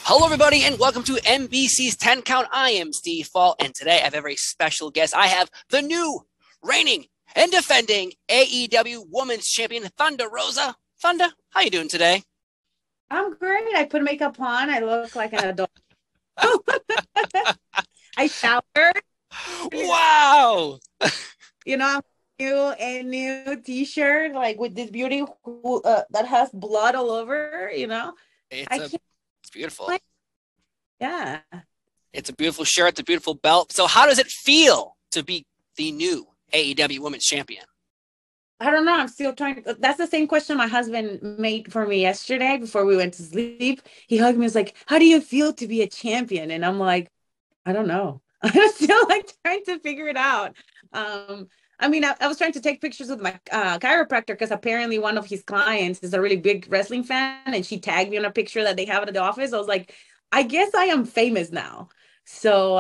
Hello, everybody, and welcome to NBC's 10 Count. I am Steve Fall, and today I have a very special guest. I have the new, reigning, and defending AEW Womens Champion, Thunder Rosa. Thunder, how you doing today? I'm great. I put makeup on. I look like an adult. I showered. Wow! I'm a new T-shirt, like with this beauty that has blood all over. It's beautiful. Yeah. It's a beautiful shirt. It's a beautiful belt. So, how does it feel to be the new AEW Women's Champion? I don't know. I'm still trying. That's the same question my husband made for me yesterday before we went to sleep. He hugged me. He was like, "How do you feel to be a champion?" And I'm like, I don't know. I'm still trying to figure it out. I was trying to take pictures with my chiropractor because apparently one of his clients is a really big wrestling fan, and she tagged me on a picture that they have at the office. I was like, I guess I am famous now. So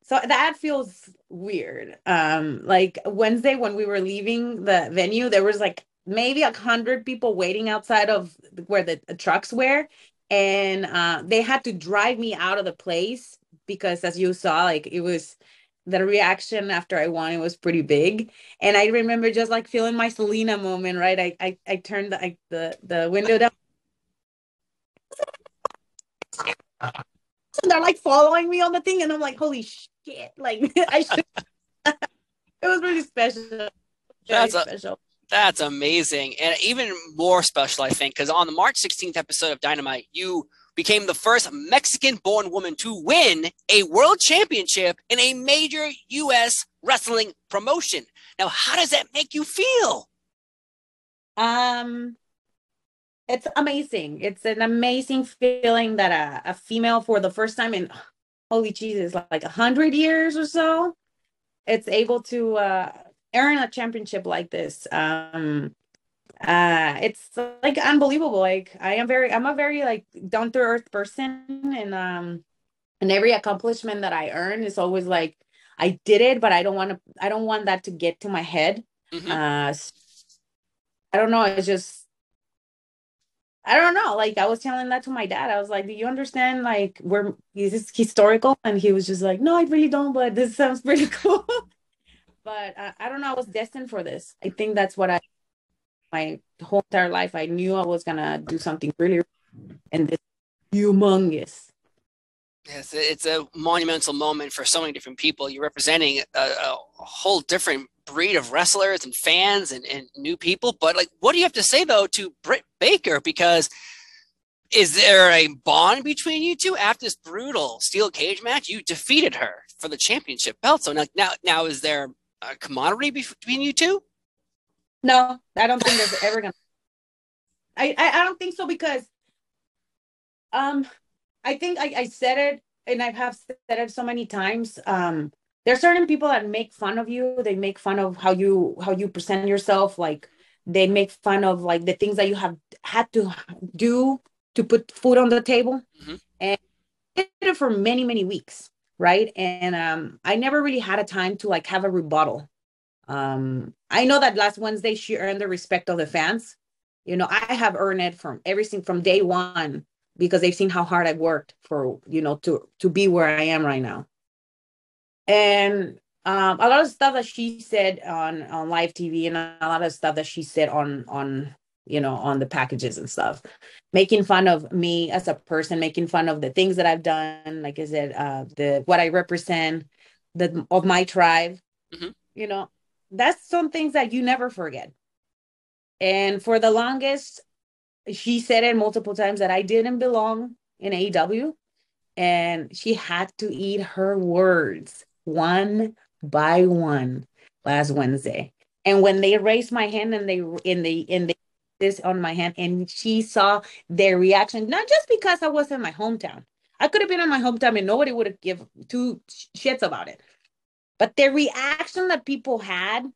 that feels weird. Like Wednesday when we were leaving the venue, there was like maybe 100 people waiting outside of where the trucks were, and they had to drive me out of the place because, as you saw, like it was the reaction after I won, it was pretty big. And I remember just like feeling my Selena moment, right? I turned the window down. And they're like following me on the thing, and I'm like, holy shit! Like I should. It was really special. Special. That's amazing, and even more special, I think, because on the March 16th episode of Dynamite, you became the first Mexican-born woman to win a world championship in a major U.S. wrestling promotion. Now, how does that make you feel? It's amazing. It's an amazing feeling that a female, for the first time in, holy Jesus, like 100 years or so, it's able to earn a championship like this. It's like unbelievable. Like I'm a very like down to earth person, and every accomplishment that I earn is always like I did it, but I don't want that to get to my head. Mm-hmm. I don't know. It's just, I don't know. Like I was telling that to my dad. I was like, "Do you understand? Like, is this historical?" And he was just like, "No, I really don't. But this sounds pretty cool." But I don't know. I was destined for this. I think that's what my whole entire life, I knew I was gonna do something really, and this humongous. Yes, it's a monumental moment for so many different people. You're representing a whole different breed of wrestlers and fans and new people. But like, what do you have to say though to Britt Baker? Because is there a bond between you two after this brutal steel cage match? You defeated her for the championship belt. So now is there a camaraderie between you two? No, I don't think there's ever gonna. I don't think so, because I think I said it, and I have said it so many times. There are certain people that make fun of you. They make fun of how you present yourself. Like they make fun of like the things that you have had to do to put food on the table. Mm-hmm. And I did it for many, many weeks, right? And I never really had a time to like have a rebuttal. I know that last Wednesday she earned the respect of the fans. I have earned it from everything from day one, because they've seen how hard I've worked for, to be where I am right now. And a lot of stuff that she said on live TV, and a lot of stuff that she said on the packages and stuff, making fun of me as a person, making fun of the things that I've done, like I said, what I represent, of my tribe. Mm-hmm. That's some things that you never forget. And for the longest, she said it multiple times that I didn't belong in AEW, and she had to eat her words one by one last Wednesday. And when they raised my hand and they this on my hand, and she saw their reaction, not just because I was in my hometown. I could have been in my hometown and nobody would have given two shits about it. But the reaction that people had,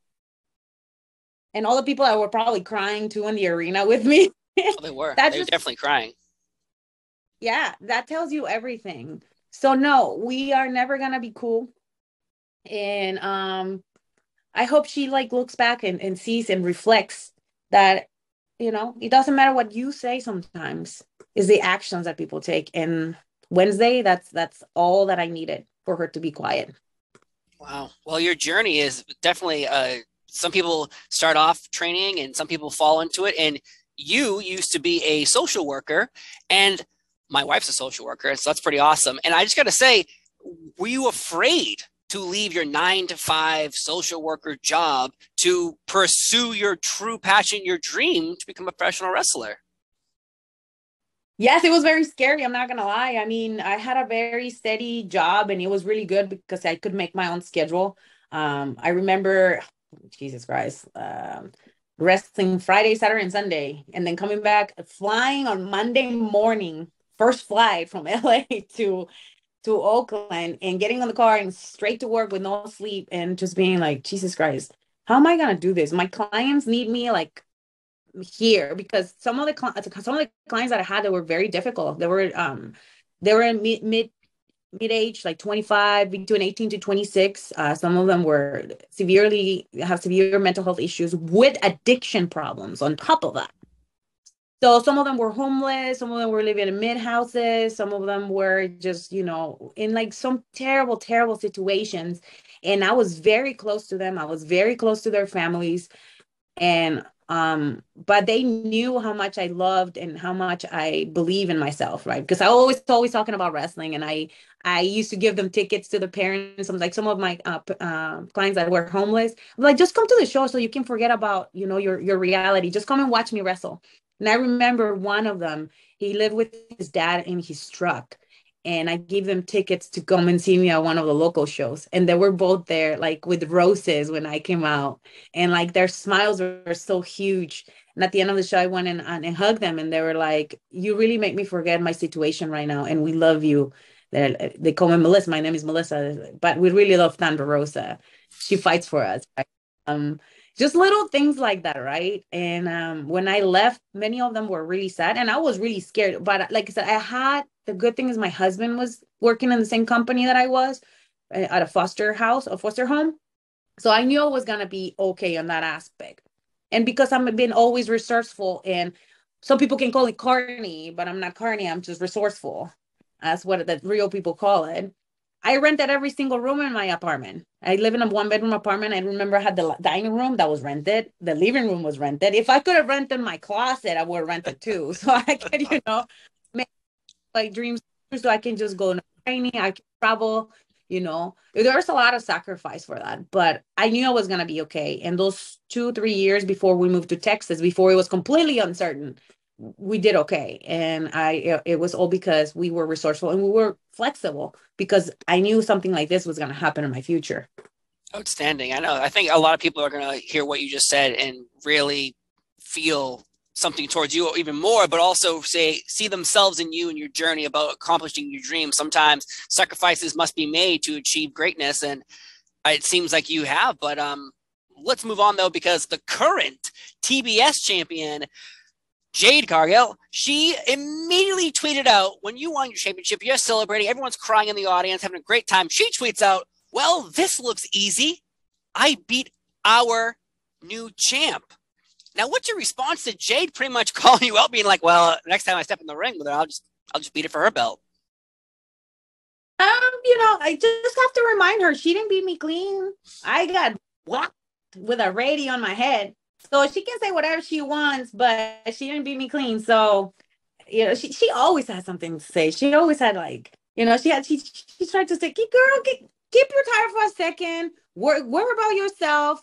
and all the people that were probably crying too in the arena with me. Oh, they were. They were definitely crying. Yeah, that tells you everything. So no, we are never gonna be cool. And I hope she like looks back and sees and reflects that, it doesn't matter what you say sometimes. is the actions that people take. And Wednesday, that's all that I needed for her to be quiet. Wow. Well, your journey is definitely some people start off training and some people fall into it. And you used to be a social worker, and my wife's a social worker, so that's pretty awesome. And I just got to say, were you afraid to leave your 9-to-5 social worker job to pursue your true passion, your dream to become a professional wrestler? Yes, it was very scary. I'm not gonna lie. I mean, I had a very steady job and it was really good because I could make my own schedule. I remember, Jesus Christ, wrestling Friday, Saturday, and Sunday, and then coming back, flying on Monday morning, first flight from LA to Oakland, and getting on the car and straight to work with no sleep, and just being like, Jesus Christ, how am I gonna do this? My clients need me like here, because some of the clients that I had that were very difficult. They were in mid age, like 25, between 18 to 26. Some of them were have severe mental health issues with addiction problems on top of that. So some of them were homeless, some of them were living in mid houses, some of them were just, in like some terrible, terrible situations. And I was very close to them. I was very close to their families. And but they knew how much I loved and how much I believe in myself, right? Because I always talking about wrestling, and I used to give them tickets to the parents. I'm like, some of my clients that were homeless, I'm like, just come to the show so you can forget about your reality. Just come and watch me wrestle. And I remember one of them, he lived with his dad in his truck. And I gave them tickets to come and see me at one of the local shows. And they were both there, like with roses when I came out. And like their smiles were so huge. And at the end of the show, I went and hugged them. And they were like, you really make me forget my situation right now. And we love you. They call me Melissa. My name is Melissa. But we really love Thunder Rosa. She fights for us. Right? Just little things like that, right? And when I left, many of them were really sad. And I was really scared. But like I said, the good thing is my husband was working in the same company that I was at a foster home. So I knew I was going to be okay on that aspect. And because I've been always resourceful, and some people can call it corny, but I'm not corny. I'm just resourceful. That's what the real people call it. I rented every single room in my apartment. I live in a 1-bedroom apartment. I remember I had the dining room that was rented. The living room was rented. If I could have rented my closet, I would have rented too. So I could, make my dreams so I can just go to training. I can travel, There's a lot of sacrifice for that. But I knew I was going to be okay. And those 2-3 years before we moved to Texas, before it was completely uncertain, we did okay. And it was all because we were resourceful and we were flexible, because I knew something like this was going to happen in my future. Outstanding. I know. I think a lot of people are going to hear what you just said and really feel something towards you even more, but also see themselves in you and your journey about accomplishing your dreams. Sometimes sacrifices must be made to achieve greatness, and it seems like you have. But let's move on, though, because the current TBS champion, Jade Cargill, she immediately tweeted out, when you won your championship, you're celebrating, everyone's crying in the audience, having a great time. She tweets out, well, this looks easy. I beat our new champ. Now, what's your response to Jade pretty much calling you out, being like, well, next time I step in the ring with her, I'll just beat it for her belt? I just have to remind her, she didn't beat me clean. I got whacked with a radio on my head. So she can say whatever she wants, but she didn't beat me clean. So, she always had something to say. She always had she tried to say, girl, keep your tire for a second. Worry about yourself.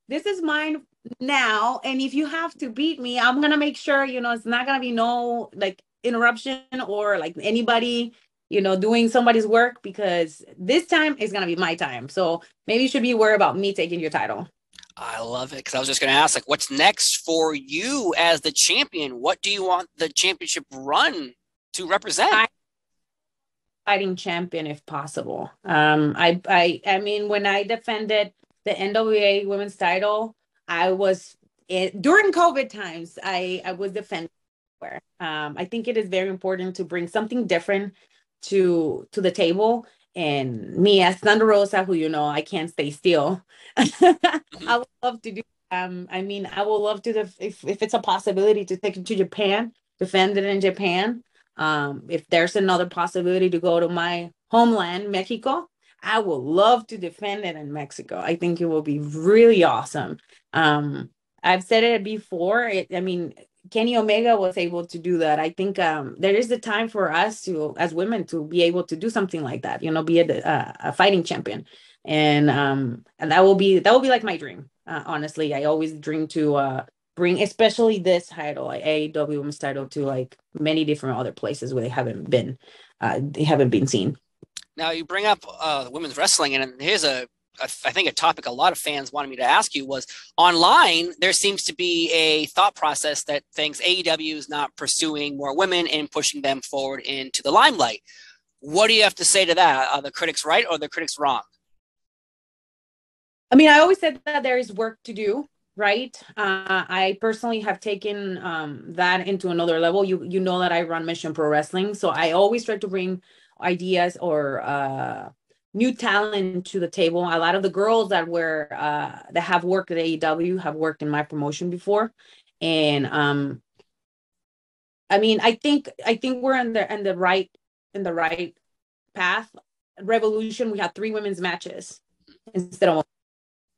This is mine now. And if you have to beat me, I'm going to make sure, it's not going to be no like interruption or like anybody, doing somebody's work, because this time is going to be my time. So maybe you should be worried about me taking your title. I love it, because I was just going to ask, like, what's next for you as the champion? What do you want the championship run to represent? Fighting champion, if possible. I mean, when I defended the NWA women's title, I was during COVID times. I was defending. I think it is very important to bring something different to the table. And me as Thunder Rosa, who I can't stay still. I would love to do. I would love to if it's a possibility to take it to Japan defend it in Japan. If there's another possibility to go to my homeland, Mexico, I would love to defend it in Mexico. I think it will be really awesome. I've said it before. I mean, Kenny Omega was able to do that. I think there is the time for us to, as women, to be able to do something like that. You know, be a fighting champion, and that will be like my dream. Honestly, I always dream to bring, especially this title, like AEW Women's title, to like many different other places where they haven't been seen. Now you bring up women's wrestling, and here's I think a topic a lot of fans wanted me to ask you was online. There seems to be a thought process that thinks AEW is not pursuing more women and pushing them forward into the limelight. What do you have to say to that? Are the critics right or are the critics wrong? I mean, I always said that there is work to do, right? I personally have taken that into another level. You know that I run Mission Pro Wrestling, so I always try to bring ideas or new talent to the table. A lot of the girls that have worked at AEW have worked in my promotion before, and I mean, I think we're in the right path. Revolution, we had 3 women's matches instead of,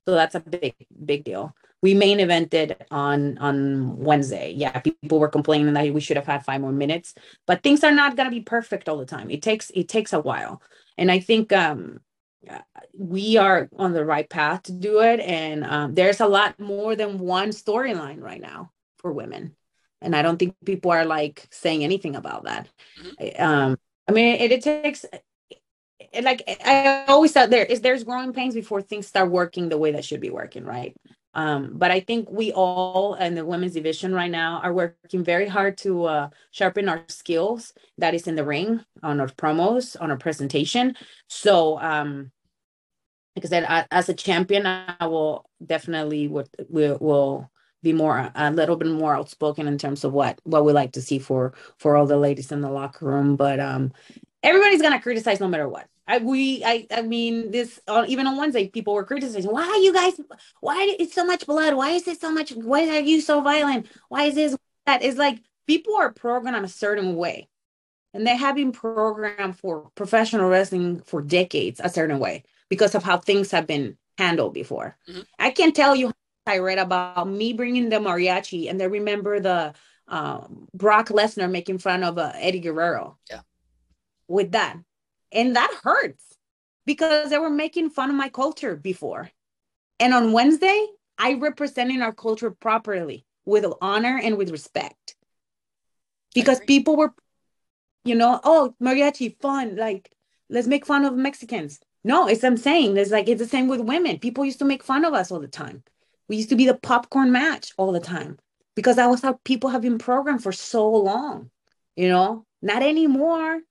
so that's a big deal. We main evented on Wednesday. Yeah, people were complaining that we should have had 5 more minutes, but things are not going to be perfect all the time. It takes a while. And I think we are on the right path to do it. And there's a lot more than one storyline right now for women. And I don't think people are like saying anything about that. I mean, it takes, like I always thought, there's growing pains before things start working the way that should be working, right? But I think we all in the women's division right now are working very hard to sharpen our skills. That is in the ring, on our promos, on our presentation. So, like I said, as a champion, I will definitely will be a little bit more outspoken in terms of what we like to see for all the ladies in the locker room. But everybody's gonna criticize no matter what. I mean, this even on Wednesday, people were criticizing. Why it's so much blood? Why is it so much? Why are you so violent? Why is this that? It's like people are programmed a certain way, and they have been programmed for professional wrestling for decades a certain way because of how things have been handled before. Mm-hmm. I can tell you, I read about me bringing the mariachi, and they remember the Brock Lesnar making fun of Eddie Guerrero. Yeah. With that. And that hurts because they were making fun of my culture before. And on Wednesday, I represented our culture properly with honor and with respect. Because people were, oh, mariachi, fun. Like, let's make fun of Mexicans. No, I'm saying, it's the same with women. People used to make fun of us all the time. We used to be the popcorn match all the time because that was how people have been programmed for so long. Not anymore.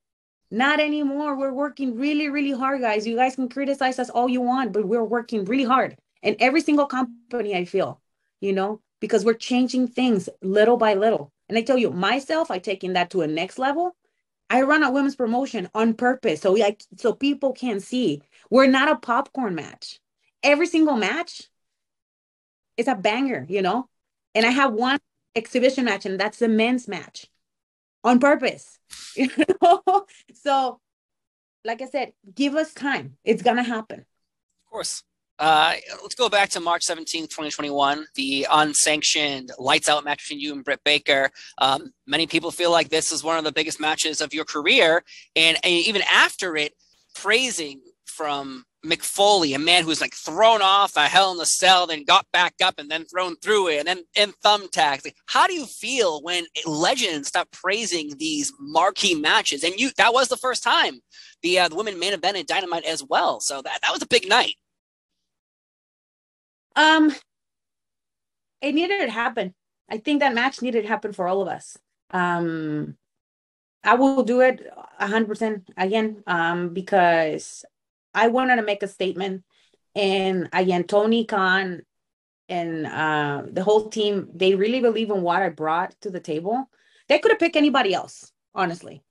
Not anymore. We're working really, really hard, guys. You guys can criticize us all you want, but we're working really hard. And every single company, I feel, because we're changing things little by little. And I tell you, myself, I'm taking that to a next level. I run a women's promotion on purpose. So people can see we're not a popcorn match. Every single match is a banger, And I have one exhibition match, and that's the men's match. On purpose, So, like I said, give us time. It's gonna happen. Of course. Let's go back to March 17th, 2021, the unsanctioned Lights Out match between you and Britt Baker. Many people feel like this is one of the biggest matches of your career, and even after it, praising from Mick Foley, a man who's like thrown off a Hell in a Cell, then got back up and then thrown through it, and then thumbtacks. Like, how do you feel when legends stop praising these marquee matches? And that was the first time the women main event in Dynamite as well. So that was a big night. It needed to happen. I think that match needed to happen for all of us. I will do it 100% again because I wanted to make a statement. And again, Tony Khan and the whole team, they really believe in what I brought to the table. They could have picked anybody else, honestly.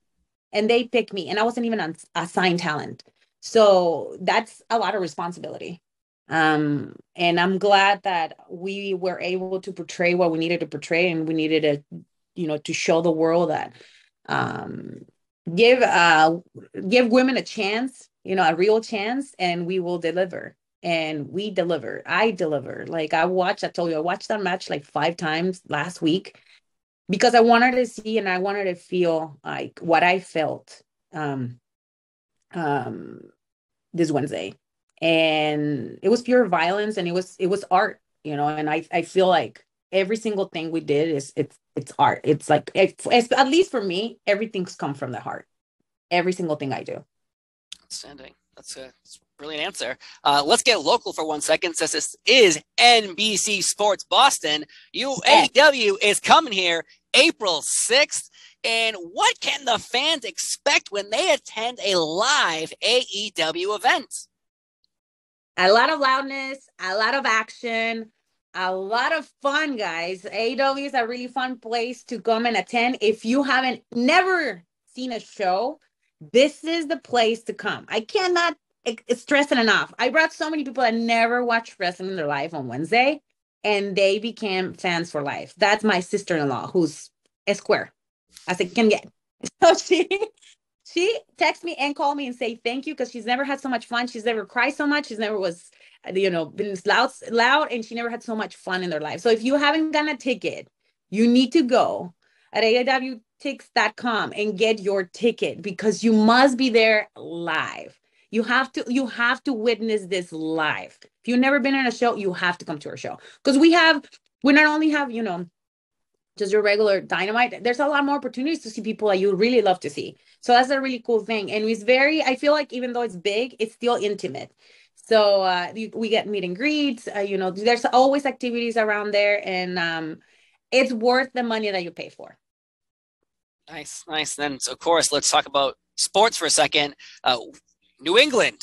And they picked me. And I wasn't even assigned talent. So that's a lot of responsibility. And I'm glad that we were able to portray what we needed to portray. And we needed to to show the world that um, give give women a chance, a real chance, and we will deliver. And we deliver. I deliver. Like I told you, I watched that match like 5 times last week because I wanted to see and I wanted to feel like what I felt um, um, this Wednesday. And it was pure violence and it was art, and I feel like every single thing we did it's art. It's like at least for me, everything's come from the heart. Every single thing I do. Outstanding. That's a brilliant answer. Let's get local for 1 second. Since this is NBC Sports Boston, AEW is coming here April 6th. And what can the fans expect when they attend a live AEW event? A lot of loudness, a lot of action, a lot of fun, guys. AEW is a really fun place to come and attend. If you haven't never seen a show, this is the place to come. I cannot stress it enough. I brought so many people that never watched wrestling in their life on Wednesday, and they became fans for life. That's my sister-in-law, who's a square as it can get. So she texted me and called me and say thank you because she's never had so much fun. She's never cried so much. She's never was, been loud, and she never had so much fun in their life. So if you haven't gotten a ticket, you need to go at aewtix.com and get your ticket because you must be there live. You have to witness this live. If you've never been in a show, you have to come to our show because we not only have, just your regular Dynamite, there's a lot more opportunities to see people that you really love to see. So that's a really cool thing. And I feel like even though it's big, it's still intimate. So we get meet and greets, there's always activities around there, and it's worth the money that you pay for. Nice. Then, of course, let's talk about sports for a second. New England,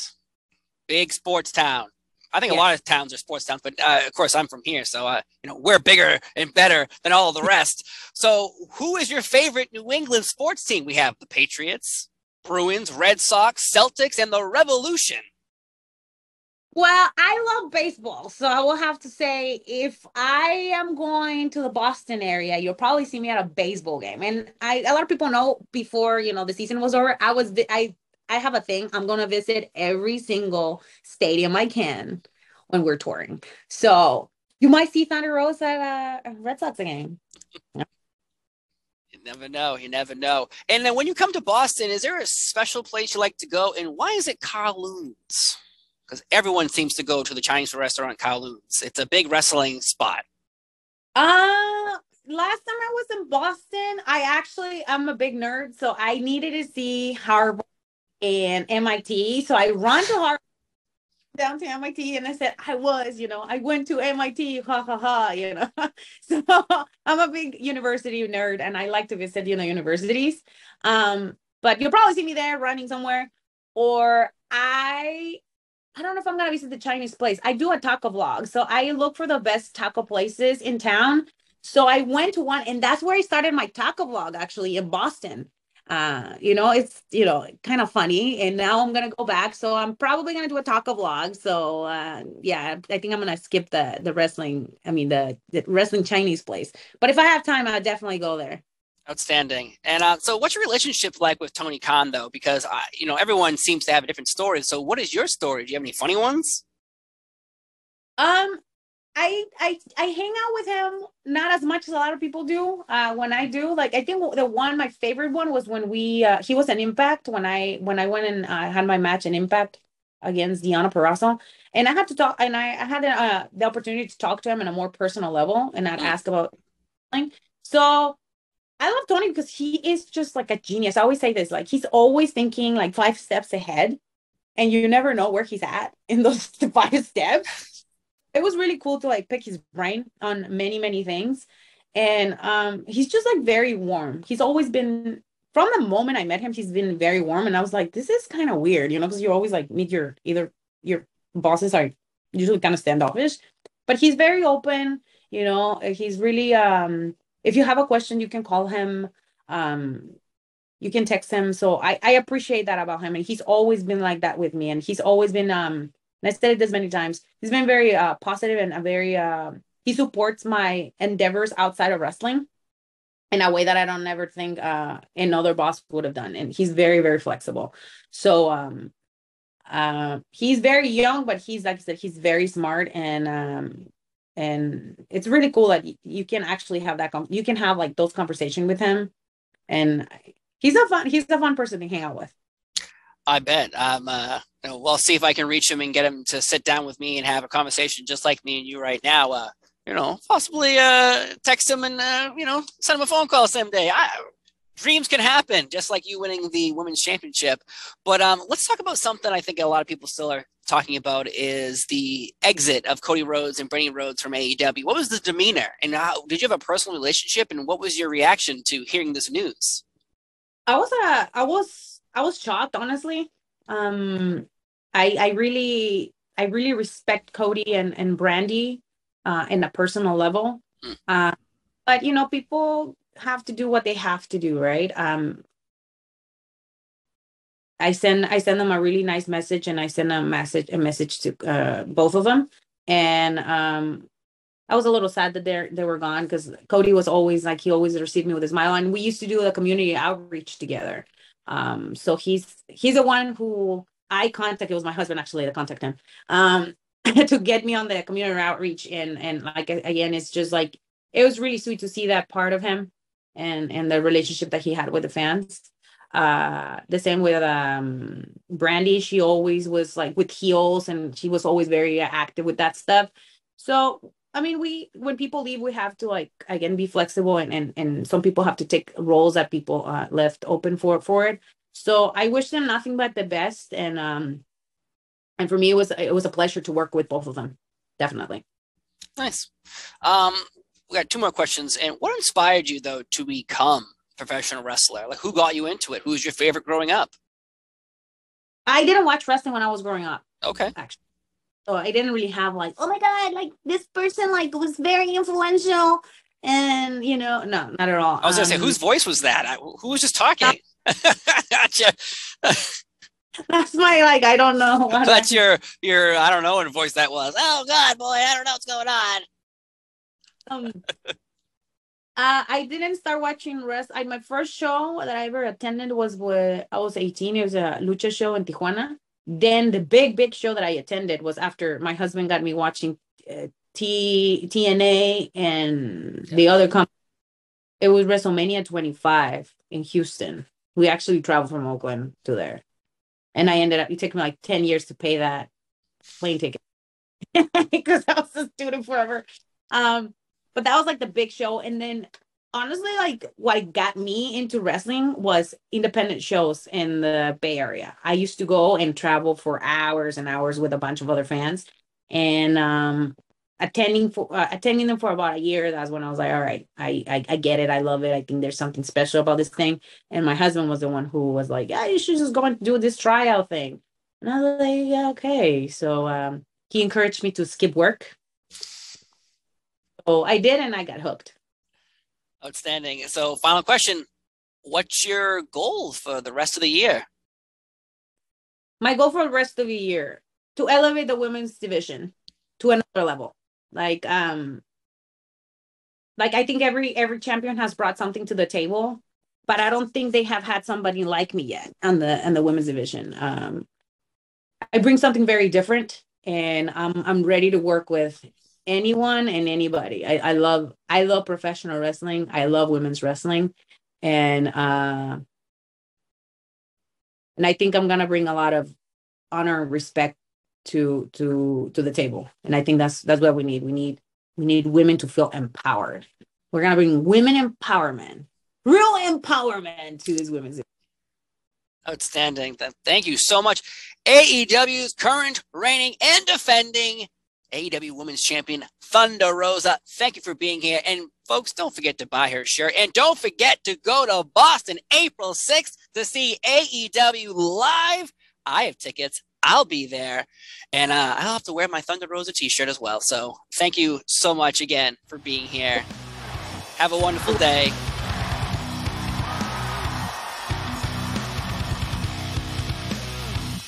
big sports town. I think a lot of towns are sports towns, but of course I'm from here. So, we're bigger and better than all of the rest. So who is your favorite New England sports team? We have the Patriots, Bruins, Red Sox, Celtics, and the Revolution. Well, I love baseball. So I will have to say, if I am going to the Boston area, you'll probably see me at a baseball game. And a lot of people know before, the season was over, I have a thing. I'm going to visit every single stadium I can when we're touring. So you might see Thunder Rose at a Red Sox game. You never know. And then when you come to Boston, is there a special place you like to go? And why is it Kowloon's? Because everyone seems to go to the Chinese restaurant Kowloon's. It's a big wrestling spot. Last time I was in Boston, I'm a big nerd. So I needed to see Harvard and MIT. So I run to Harvard, down to MIT, and I said, I went to MIT, ha, ha, ha, So I'm a big university nerd, and I like to visit, universities. But you'll probably see me there running somewhere. Or I don't know if I'm going to visit the Chinese place. I do a taco vlog. So I look for the best taco places in town. So I went to one, and that's where I started my taco vlog, actually, in Boston. It's, kind of funny. And now I'm going to go back. So I'm probably going to do a taco vlog. So, I think I'm going to skip the wrestling. The wrestling Chinese place. But if I have time, I'll definitely go there. Outstanding. And so what's your relationship like with Tony Khan, though? Because, everyone seems to have a different story. So what is your story? Do you have any funny ones? I hang out with him not as much as a lot of people do. When I do, I think my favorite one was when he was an Impact when I went and had my match in Impact against Deonna Purrazzo, and I had to talk, and I had the opportunity to talk to him on a more personal level and not ask about things. So I love Tony because he is just like a genius. I always say this, he's always thinking 5 steps ahead, and you never know where he's at in those 5 steps. It was really cool to pick his brain on many, many things. And he's just very warm. He's always been, from the moment I met him, he's been very warm. And I was like, this is kind of weird, because you always meet your bosses are usually kind of standoffish, but he's very open. He's really, if you have a question, you can call him, you can text him. So I appreciate that about him. And he's always been like that with me. And he's always been, and I said this many times, he's been very positive and he supports my endeavors outside of wrestling. in a way that I don't ever think another boss would have done. And he's very, very flexible. So he's very young, but he's, like I said, he's very smart, and it's really cool that you can actually have that you can have like those conversations with him, and he's a fun person to hang out with. I bet. We'll see if I can reach him and get him to sit down with me and have a conversation just like me and you right now. Possibly text him and send him a phone call someday. Dreams can happen, just like you winning the women's championship. But let's talk about something I think a lot of people still are talking about, is the exit of Cody Rhodes and Brandi Rhodes from AEW. What was the demeanor, and did you have a personal relationship, and what was your reaction to hearing this news? I was shocked, honestly. I really respect Cody and Brandi in a personal level. But people have to do what they have to do, right? I send them a really nice message, and I send a message to both of them. And I was a little sad that they were gone, because Cody was always like, he always received me with a smile, and we used to do a community outreach together. So he's the one who I contacted. It was my husband actually that contacted him to get me on the community outreach, and like, again, it's just like, it was really sweet to see that part of him and the relationship that he had with the fans. The same with Brandi. She always was like with heels, and she was always very active with that stuff. So I mean, when people leave, we have to, like, again, be flexible, and some people have to take roles that people left open for it. So I wish them nothing but the best, and for me, it was a pleasure to work with both of them. Definitely. Nice. We got two more questions. And what inspired you, though, to become a professional wrestler? Like, who got you into it? Who was your favorite growing up? I didn't watch wrestling when I was growing up. Okay. Actually. So I didn't really have like, oh my God, like this person like was very influential, and no, not at all. I was gonna say, whose voice was that? Who was just talking? That's my, like, I don't know. That's your I don't know what voice that was. Oh God, boy, I don't know what's going on. I didn't start watching wrestling. My first show that I ever attended was when I was 18. It was a lucha show in Tijuana. Then the big show that I attended was after my husband got me watching TNA and the other company. It was WrestleMania 25 in Houston. We actually traveled from Oakland to there. And I ended up, it took me like 10 years to pay that plane ticket because I was a student forever. But that was like the big show. And then honestly, like, what got me into wrestling was independent shows in the Bay Area. I used to go and travel for hours and hours with a bunch of other fans, and attending them for about a year. That's when I was like, all right, I get it. I love it. I think there's something special about this thing. And my husband was the one who was like, yeah, you should just go and do this tryout thing. And I was like, yeah, okay. So he encouraged me to skip work. So I did, and I got hooked. Outstanding. So final question, what's your goal for the rest of the year? My goal for the rest of the year, to elevate the women's division to another level. Like I think every champion has brought something to the table, but I don't think they have had somebody like me yet on the women's division. I bring something very different, and I'm ready to work with anyone and anybody. I love professional wrestling. I love women's wrestling, and I think I'm gonna bring a lot of honor and respect to the table. And I think that's what we need. We need women to feel empowered. We're gonna bring women empowerment, real empowerment to these women's. Outstanding. Thank you so much. AEW's current reigning and defending AEW Women's Champion, Thunder Rosa. Thank you for being here. And folks, don't forget to buy her shirt. And don't forget to go to Boston April 6th to see AEW live. I have tickets. I'll be there. And I'll have to wear my Thunder Rosa t-shirt as well. So thank you so much again for being here. Have a wonderful day.